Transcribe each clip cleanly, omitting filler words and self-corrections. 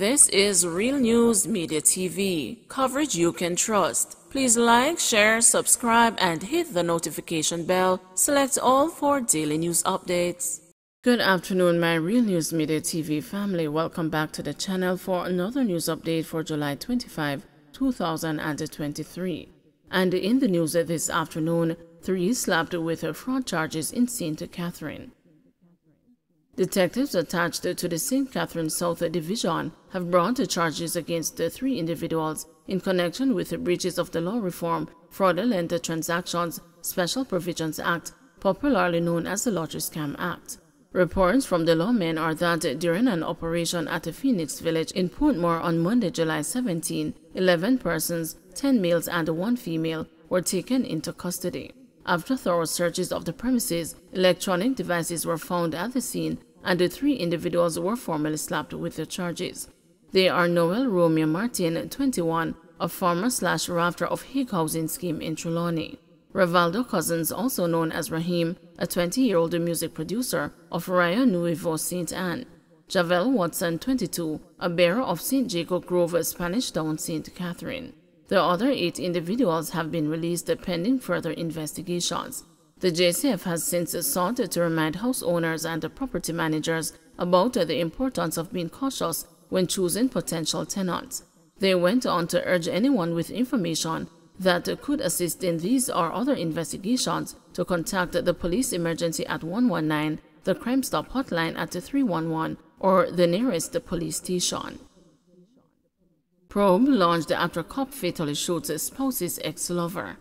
This is Real News Media TV, coverage you can trust. Please like, share, subscribe, and hit the notification bell. Select all for daily news updates. Good afternoon, my Real News Media TV family. Welcome back to the channel for another news update for July 25, 2023. And in the news this afternoon, 3 slapped with fraud charges in St. Catherine. Detectives attached to the St. Catherine South Division have brought charges against the 3 individuals in connection with the breaches of the Law Reform, Fraudulent Transactions, Special Provisions Act, popularly known as the Lottery Scam Act. Reports from the lawmen are that during an operation at the Phoenix Village in Portmore on Monday, July 17, 11 persons, 10 males and 1 female, were taken into custody. After thorough searches of the premises, electronic devices were found at the scene and the 3 individuals were formally slapped with the charges. They are Noel Romeo Martin, 21, a farmer/rafter of Hague Housing Scheme in Trelawney; Rivaldo Cousins, also known as Raheem, a 20-year-old music producer of Rio Nuevo St. Anne; Javel Watson, 22, a bearer of St. Jacob Grove, Spanish Town, St. Catherine. The other 8 individuals have been released pending further investigations. The JCF has since sought to remind house owners and property managers about the importance of being cautious when choosing potential tenants. They went on to urge anyone with information that could assist in these or other investigations to contact the police emergency at 119, the Crime Stop hotline at 311, or the nearest police station. Probe launched after cop fatally shoots spouse's ex-lover.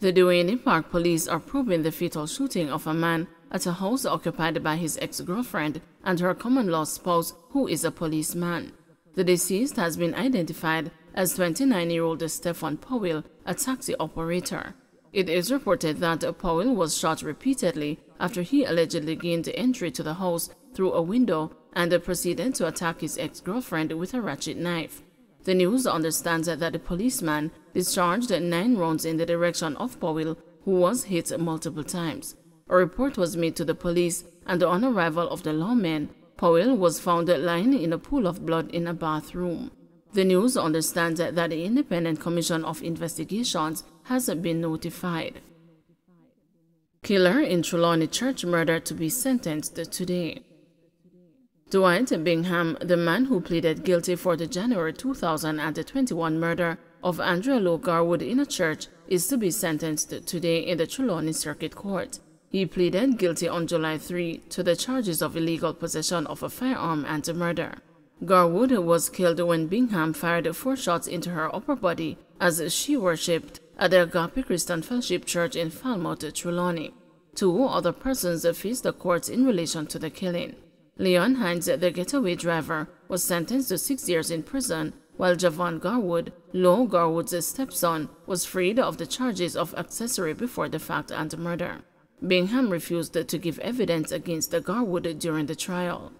The Duane Park police are probing the fatal shooting of a man at a house occupied by his ex-girlfriend and her common-law spouse, who is a policeman. The deceased has been identified as 29-year-old Stephen Powell, a taxi operator. It is reported that Powell was shot repeatedly after he allegedly gained entry to the house through a window and proceeded to attack his ex-girlfriend with a ratchet knife. The news understands that the policeman discharged 9 rounds in the direction of Powell, who was hit multiple times. A report was made to the police, and on arrival of the lawmen, Powell was found lying in a pool of blood in a bathroom. The news understands that the Independent Commission of Investigations has been notified. Killer in Trelawney Church murder to be sentenced today. Dwight Bingham, the man who pleaded guilty for the January 2021 murder of Andrea Lowe Garwood in a church, is to be sentenced today in the Trelawney Circuit Court. He pleaded guilty on July 3 to the charges of illegal possession of a firearm and murder. Garwood was killed when Bingham fired 4 shots into her upper body as she worshipped at the Agape Christian Fellowship Church in Falmouth, Trelawney. 2 other persons faced the courts in relation to the killing. Leon Hines, the getaway driver, was sentenced to 6 years in prison, while Javon Garwood, Lowe Garwood's stepson, was freed of the charges of accessory before the fact and murder. Bingham refused to give evidence against the Garwood during the trial.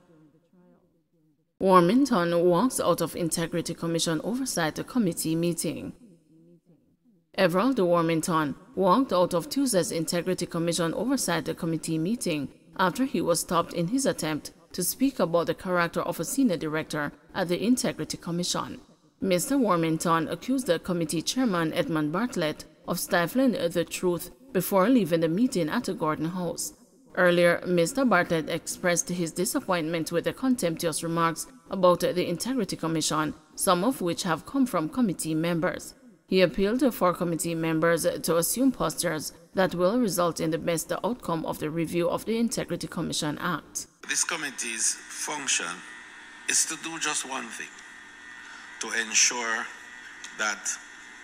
Warminton walks out of Integrity Commission Oversight Committee meeting. Everald Warminton walked out of Tuesday's Integrity Commission Oversight Committee meeting after he was stopped in his attempt to speak about the character of a senior director at the Integrity Commission. Mr. Warminton accused the committee chairman Edmund Bartlett of stifling the truth before leaving the meeting at the Gordon House. Earlier, Mr. Bartlett expressed his disappointment with the contemptuous remarks about the Integrity Commission, some of which have come from committee members. He appealed for committee members to assume postures that will result in the best outcome of the review of the Integrity Commission Act. This committee's function is to do just one thing: to ensure that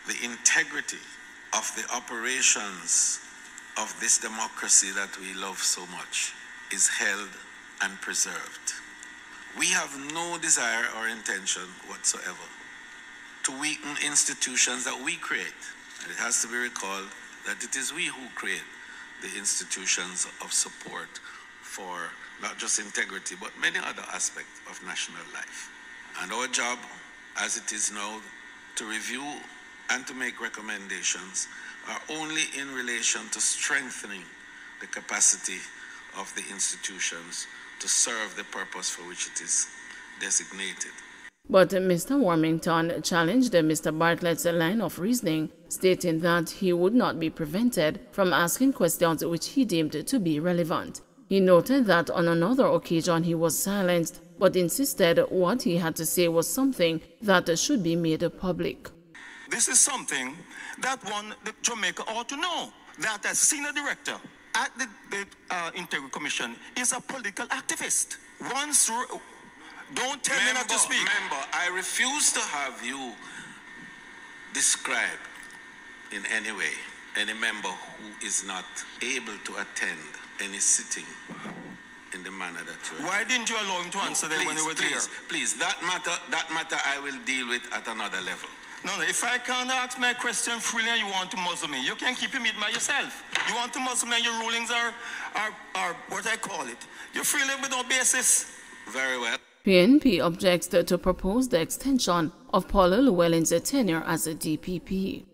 the integrity of the operations of this democracy that we love so much is held and preserved. We have no desire or intention whatsoever to weaken institutions that we create. And it has to be recalled that it is we who create the institutions of support for not just integrity, but many other aspects of national life. And our job, as it is now, to review and to make recommendations are only in relation to strengthening the capacity of the institutions to serve the purpose for which it is designated. But Mr. Warmington challenged Mr. Bartlett's line of reasoning, stating that he would not be prevented from asking questions which he deemed to be relevant. He noted that on another occasion he was silenced, but insisted what he had to say was something that should be made public. This is something that the Jamaica ought to know, that a senior director at the Integrity Commission is a political activist. Don't tell me not to speak. Member, I refuse to have you describe in any way any member who is not able to attend any sitting in the manner that you are. Why didn't you allow him to answer them when they were there? Please, that matter I will deal with at another level. No, if I can't ask my question freely and you want to muzzle me, you can keep your meat by yourself. You want to muzzle me and your rulings are what I call it. You freely with no basis. Very well. PNP objects to propose the extension of Paula Llewellyn's tenure as a DPP.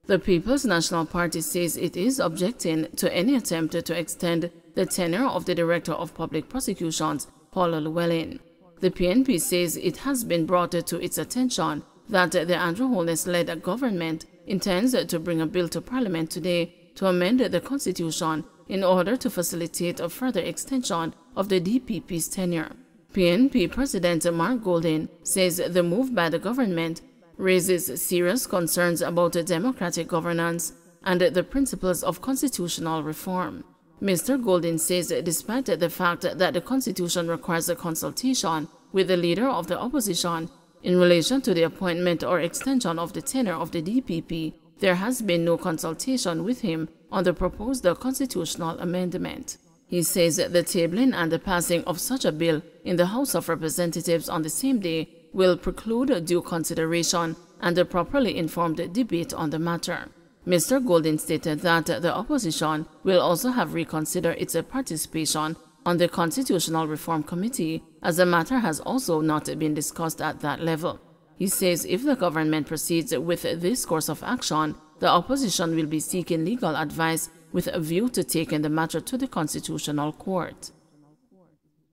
The People's National Party says it is objecting to any attempt to extend the tenure of the Director of Public Prosecutions, Paula Llewellyn. The PNP says it has been brought to its attention that the Andrew Holness-led government intends to bring a bill to Parliament today to amend the Constitution in order to facilitate a further extension of the DPP's tenure. PNP President Mark Golding says the move by the government raises serious concerns about democratic governance and the principles of constitutional reform. Mr. Golding says despite the fact that the Constitution requires a consultation with the leader of the opposition in relation to the appointment or extension of the tenure of the DPP, there has been no consultation with him on the proposed constitutional amendment. He says the tabling and the passing of such a bill in the House of Representatives on the same day will preclude due consideration and a properly informed debate on the matter. Mr. Golding stated that the opposition will also have reconsidered its participation on the Constitutional Reform Committee, as the matter has also not been discussed at that level. He says if the government proceeds with this course of action, the opposition will be seeking legal advice with a view to taking the matter to the Constitutional Court.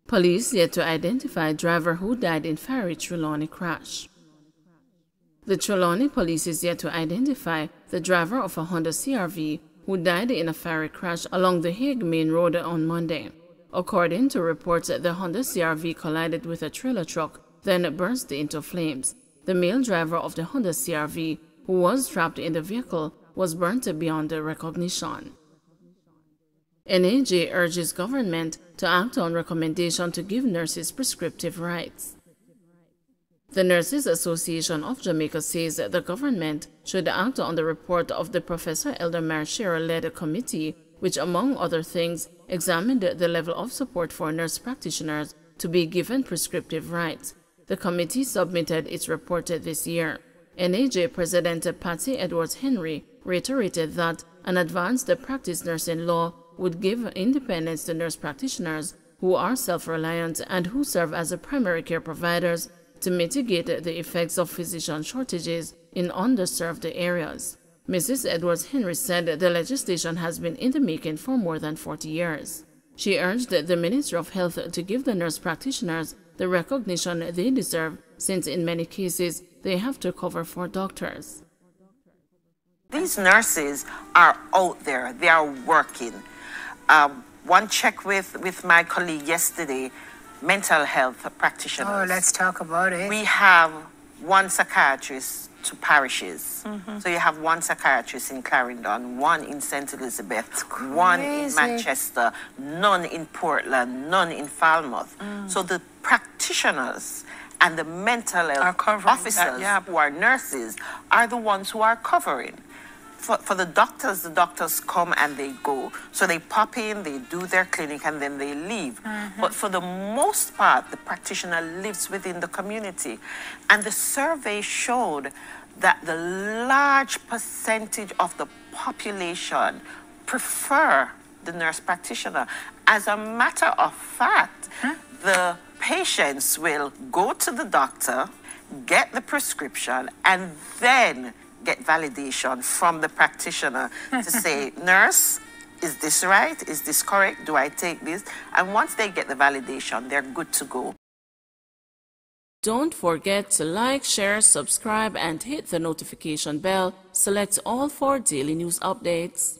Police yet to identify driver who died in Ferry Trelawney crash. The Trelawney police is yet to identify the driver of a Honda CR-V who died in a ferry crash along the Hague Main Road on Monday. According to reports, the Honda CR-V collided with a trailer truck, then burst into flames. The male driver of the Honda CR-V, who was trapped in the vehicle, was burnt beyond recognition. NAJ urges government to act on recommendation to give nurses prescriptive rights. The Nurses Association of Jamaica says that the government should act on the report of the Professor Elder Marshera-led committee, which, among other things, examined the level of support for nurse practitioners to be given prescriptive rights. The committee submitted its report this year. NAJ President Patty Edwards-Henry reiterated that an advanced practice nursing law would give independence to nurse practitioners who are self-reliant and who serve as primary care providers to mitigate the effects of physician shortages in underserved areas. Mrs. Edwards-Henry said the legislation has been in the making for more than 40 years. She urged the Ministry of Health to give the nurse practitioners the recognition they deserve, since in many cases they have to cover for doctors. These nurses are out there, they are working. One check with my colleague yesterday, mental health practitioners. Oh, let's talk about it. We have one psychiatrist to parishes. So you have one psychiatrist in Clarendon, one in St. Elizabeth, one in Manchester, none in Portland, none in Falmouth. So the practitioners and the mental health officers who are nurses are the ones who are covering. For the doctors come and they go. So they pop in, they do their clinic, and then they leave. But for the most part, the practitioner lives within the community. And the survey showed that the large percentage of the population prefer the nurse practitioner. As a matter of fact, the patients will go to the doctor, get the prescription, and then get validation from the practitioner to say, nurse, is this right? Is this correct? Do I take this? And once they get the validation, they're good to go. Don't forget to like, share, subscribe, and hit the notification bell. Select all for daily news updates.